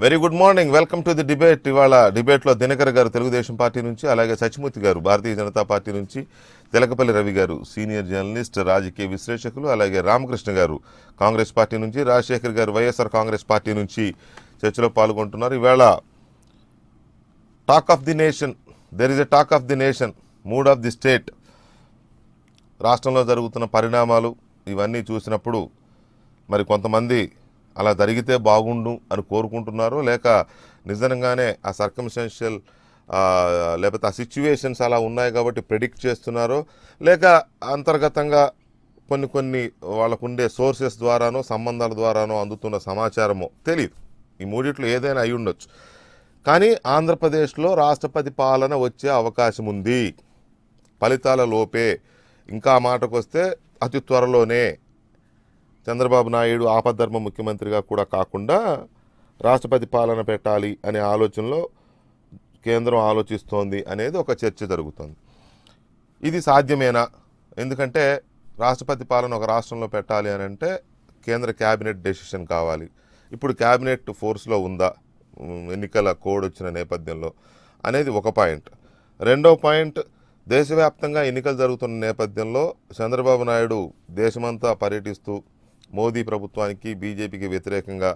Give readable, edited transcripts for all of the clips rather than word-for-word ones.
Very good morning. Welcome to the debate. ఇవాళ డిబేట్లో దినకర్ గారు తెలుగుదేశం పార్టీ నుంచి, అలాగే సచిమూర్తి గారు భారతీయ జనతా పార్టీ నుంచి, తెలకపల్లి రవి గారు సీనియర్ జర్నలిస్ట్, రాజకీయ విశ్లేషకులు, అలాగే రామకృష్ణ గారు కాంగ్రెస్ పార్టీ నుంచి, రాజశేఖర్ గారు వైఎస్ఆర్ కాంగ్రెస్ పార్టీ నుంచి చర్చలో పాల్గొంటున్నారు. ఇవాళ talk of the nation, there is a talk of the nation, mood of the state. రాష్ట్రంలో జరుగుతున్న పరిణామాలు ఇవన్నీ చూసినప్పుడు మరి కొంతమంది అలా జరిగితే బాగుండు అని కోరుకుంటున్నారు, లేక నిజంగానే ఆ సర్కమ్స్టెన్షియల్ లేకపోతే ఆ సిచ్యువేషన్స్ అలా ఉన్నాయి కాబట్టి ప్రెడిక్ట్ చేస్తున్నారో, లేక అంతర్గతంగా కొన్ని వాళ్ళకుండే సోర్సెస్ ద్వారానో సంబంధాల ద్వారానో అందుతున్న సమాచారమో తెలియదు. ఈ మూడిట్లో ఏదైనా అయి ఉండొచ్చు. కానీ ఆంధ్రప్రదేశ్లో రాష్ట్రపతి పాలన వచ్చే అవకాశం ఉంది. ఫలితాల లోపే, ఇంకా మాటకు వస్తే అతి త్వరలోనే. చంద్రబాబు నాయుడు ఆపద్ధర్మ ముఖ్యమంత్రిగా కూడా కాకుండా రాష్ట్రపతి పాలన పెట్టాలి అనే ఆలోచనలో కేంద్రం ఆలోచిస్తోంది అనేది ఒక చర్చ జరుగుతుంది. ఇది సాధ్యమేనా? ఎందుకంటే రాష్ట్రపతి పాలన ఒక రాష్ట్రంలో పెట్టాలి అని అంటే కేంద్ర క్యాబినెట్ డెసిషన్ కావాలి. ఇప్పుడు క్యాబినెట్ ఫోర్స్లో ఉందా ఎన్నికల కోడ్ వచ్చిన నేపథ్యంలో అనేది ఒక పాయింట్. రెండో పాయింట్, దేశవ్యాప్తంగా ఎన్నికలు జరుగుతున్న నేపథ్యంలో చంద్రబాబు నాయుడు దేశమంతా పర్యటిస్తూ మోదీ ప్రభుత్వానికి, బీజేపీకి వ్యతిరేకంగా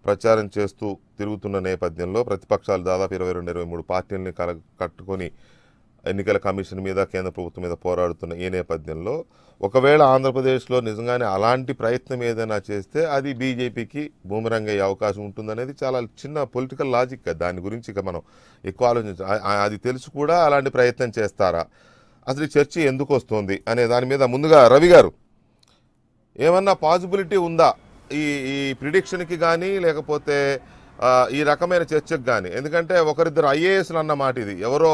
ప్రచారం చేస్తూ తిరుగుతున్న నేపథ్యంలో ప్రతిపక్షాలు దాదాపు 22-23 పార్టీలని కట్టుకొని ఎన్నికల కమిషన్ మీద, కేంద్ర ప్రభుత్వం మీద పోరాడుతున్న ఈ నేపథ్యంలో ఒకవేళ ఆంధ్రప్రదేశ్లో నిజంగానే అలాంటి ప్రయత్నం ఏదైనా చేస్తే అది బీజేపీకి బూమరంగ్ అయ్యే అవకాశం ఉంటుందనేది చాలా చిన్న పొలిటికల్ లాజిక్. దాని గురించి ఇక మనం ఎక్కువ అది తెలుసు కూడా అలాంటి ప్రయత్నం చేస్తారా, అసలు ఈ చర్చ ఎందుకు వస్తుంది అనే దాని మీద ముందుగా రవి గారు ఏమన్నా పాసిబిలిటీ ఉందా ఈ ప్రిడిక్షన్కి కానీ, లేకపోతే ఈ రకమైన చర్చకు కానీ? ఎందుకంటే ఒకరిద్దరు ఐఏఎస్లు అన్న మాట ఇది, ఎవరో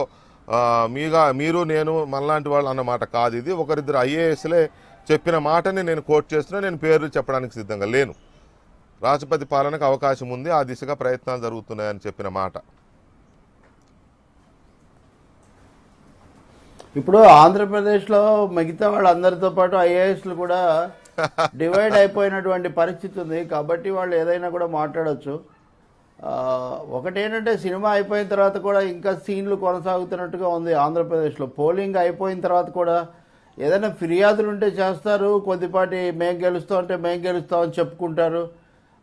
మీరు నేను మనలాంటి వాళ్ళు అన్నమాట కాదు ఇది. ఒకరిద్దరు ఐఏఎస్లే చెప్పిన మాటని నేను కోట్ చేస్తున్నా. నేను పేర్లు చెప్పడానికి సిద్ధంగా లేను. రాష్ట్రపతి పాలనకు అవకాశం ఉంది, ఆ దిశగా ప్రయత్నాలు జరుగుతున్నాయని చెప్పిన మాట. ఇప్పుడు ఆంధ్రప్రదేశ్లో మిగతా వాళ్ళందరితో పాటు ఐఏఎస్లు కూడా డివైడ్ అయిపోయినటువంటి పరిస్థితి ఉంది. కాబట్టి వాళ్ళు ఏదైనా కూడా మాట్లాడవచ్చు. ఒకటేంటంటే సినిమా అయిపోయిన తర్వాత కూడా ఇంకా సీన్లు కొనసాగుతున్నట్టుగా ఉంది ఆంధ్రప్రదేశ్లో. పోలింగ్ అయిపోయిన తర్వాత కూడా ఏదైనా ఫిర్యాదులు ఉంటే చేస్తారు, కొద్దిపాటి మేము గెలుస్తామని చెప్పుకుంటారు,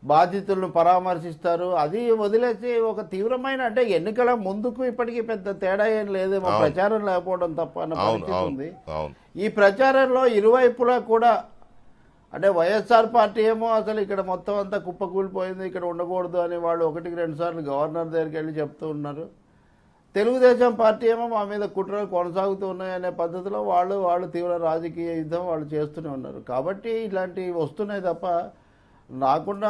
బాధితులను పరామర్శిస్తారు. అది వదిలేసి ఒక తీవ్రమైన, అంటే ఎన్నికల ముందుకు ఇప్పటికీ పెద్ద తేడా ఏం లేదేమో, ప్రచారం లేకపోవడం తప్ప అన్న పరిస్థితి ఉంది. ఈ ప్రచారంలో ఇరువైపులా కూడా, అంటే వైఎస్ఆర్ పార్టీ ఏమో అసలు ఇక్కడ మొత్తం అంతా కుప్పకూలిపోయింది, ఇక్కడ ఉండకూడదు అని వాళ్ళు 1-2 సార్లు గవర్నర్ దగ్గరికి వెళ్ళి చెప్తూ ఉన్నారు. తెలుగుదేశం పార్టీ ఏమో మా మీద కుట్రలు కొనసాగుతూ ఉన్నాయనే పద్ధతిలో వాళ్ళు తీవ్ర రాజకీయ యుద్ధం వాళ్ళు చేస్తూనే ఉన్నారు. కాబట్టి ఇలాంటివి వస్తున్నాయి తప్ప, నాకున్న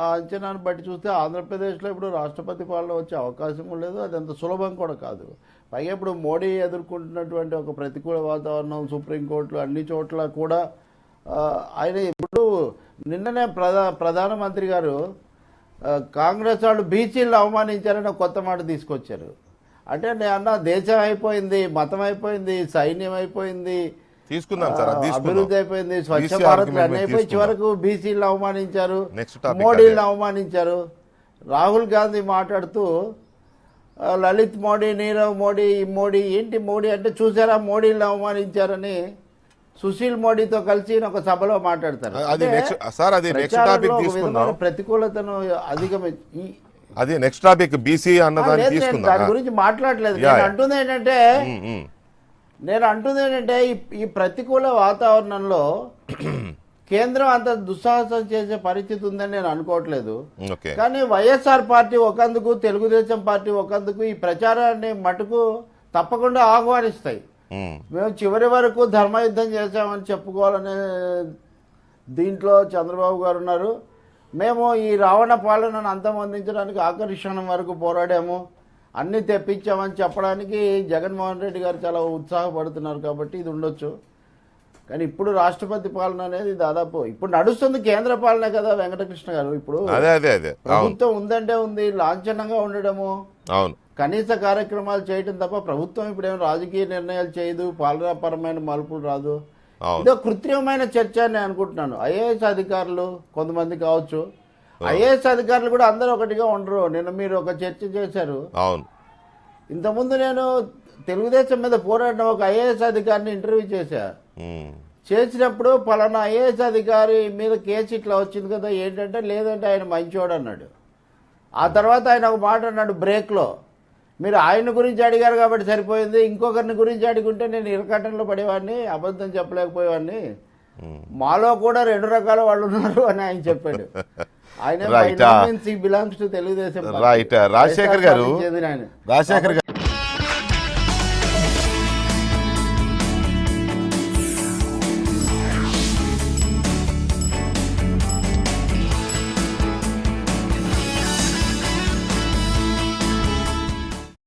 ఆ అంచనాను బట్టి చూస్తే ఆంధ్రప్రదేశ్లో ఇప్పుడు రాష్ట్రపతి పాలన వచ్చే అవకాశం లేదు. అది అంత సులభం కూడా కాదు. పైగా ఇప్పుడు మోడీ ఎదుర్కొంటున్నటువంటి ఒక ప్రతికూల వాతావరణం, సుప్రీంకోర్టులు అన్ని చోట్ల కూడా ఆయన ఇప్పుడు నిన్ననే ప్రధానమంత్రి గారు కాంగ్రెస్ వాళ్ళు బీసీలను అవమానించారని కొత్త మాట తీసుకొచ్చారు. అంటే నేను అన్న, దేశం అయిపోయింది, మతం అయిపోయింది, సైన్యం అయిపోయింది, అభివృద్ధి అయిపోయింది, స్వచ్ఛ భారత్ అన్నీ అయిపోయి చివరకు బీసీలను అవమానించారు, మోడీలను అవమానించారు. రాహుల్ గాంధీ మాట్లాడుతూ లలిత్ మోడీ, నీరవ్ మోడీ, మోడీ ఏంటి మోడీ అంటే చూసారా మోడీలను అవమానించారని సుశీల్ మోడీతో కలిసి ఒక సభలో మాట్లాడతారు. ప్రతికూలతను అధిగమించి అది నెక్స్ట్ టాపిక్ బీసీ అన్నదాన్ని దాని గురించి మాట్లాడలేదు. నేను అంటుంది ఏంటంటే ఈ ప్రతికూల వాతావరణంలో కేంద్రం అంత దుస్సాహసం చేసే పరిస్థితి ఉందని నేను అనుకోవట్లేదు. కానీ వైఎస్ఆర్ పార్టీ ఒకందుకు, తెలుగుదేశం పార్టీ ఒకందుకు ఈ ప్రచారాన్ని మటుకు తప్పకుండా ఆహ్వానిస్తాయి. మేము చివరి వరకు ధర్మయుద్ధం చేశామని చెప్పుకోవాలనే దీంట్లో చంద్రబాబు గారు ఉన్నారు. మేము ఈ రావణ పాలనను అంతమొందించడానికి ఆఖరి క్షణం వరకు పోరాడాము, అన్నీ తెప్పించామని చెప్పడానికి జగన్మోహన్ రెడ్డి గారు చాలా ఉత్సాహపడుతున్నారు. కాబట్టి ఇది ఉండొచ్చు. కానీ ఇప్పుడు రాష్ట్రపతి పాలన అనేది దాదాపు ఇప్పుడు నడుస్తుంది కేంద్ర పాలనే కదా వెంకటకృష్ణ గారు. ఇప్పుడు ప్రభుత్వం ఉందంటే ఉంది, లాంఛనంగా ఉండడము, కనీస కార్యక్రమాలు చేయడం తప్ప ప్రభుత్వం ఇప్పుడేమో రాజకీయ నిర్ణయాలు చేయదు, పాలనాపరమైన మలుపులు రాదు. ఇదో కృత్రిమమైన చర్చ అని అనుకుంటున్నాను. ఐఏఎస్ అధికారులు కొంతమంది కావచ్చు, ఐఏఎస్ అధికారులు కూడా అందరూ ఒకటిగా ఉండరు. నిన్న మీరు ఒక చర్చ చేశారు. అవును. ఇంతకుముందు నేను తెలుగుదేశం మీద పోరాడిన ఒక ఐఏఎస్ అధికారిని ఇంటర్వ్యూ చేశా. ఉమ్. చేసినప్పుడు పలానా ఐఏఎస్ అధికారి మీద కేసు ఇట్లా వచ్చింది కదా, ఏంటంటే లేదంటే ఆయన మంచోడు అన్నాడు. ఆ తర్వాత ఆయన ఒక మాట అన్నాడు బ్రేక్లో, మీరు ఆయన గురించి అడిగారు కాబట్టి సరిపోయింది, ఇంకొకరిని గురించి అడిగుంటే నేను ఇరకట్టంలో పడేవాడిని, అబద్ధం చెప్పలేకపోయేవాడిని, మాలో కూడా 2 రకాల వాళ్ళు ఉన్నారు అని ఆయన చెప్పాడు. ఆయన Right. Belongs to Telugu Desam right. Rajasekhar గారు చెందిన ఆయన. రాజశేఖర్ గారు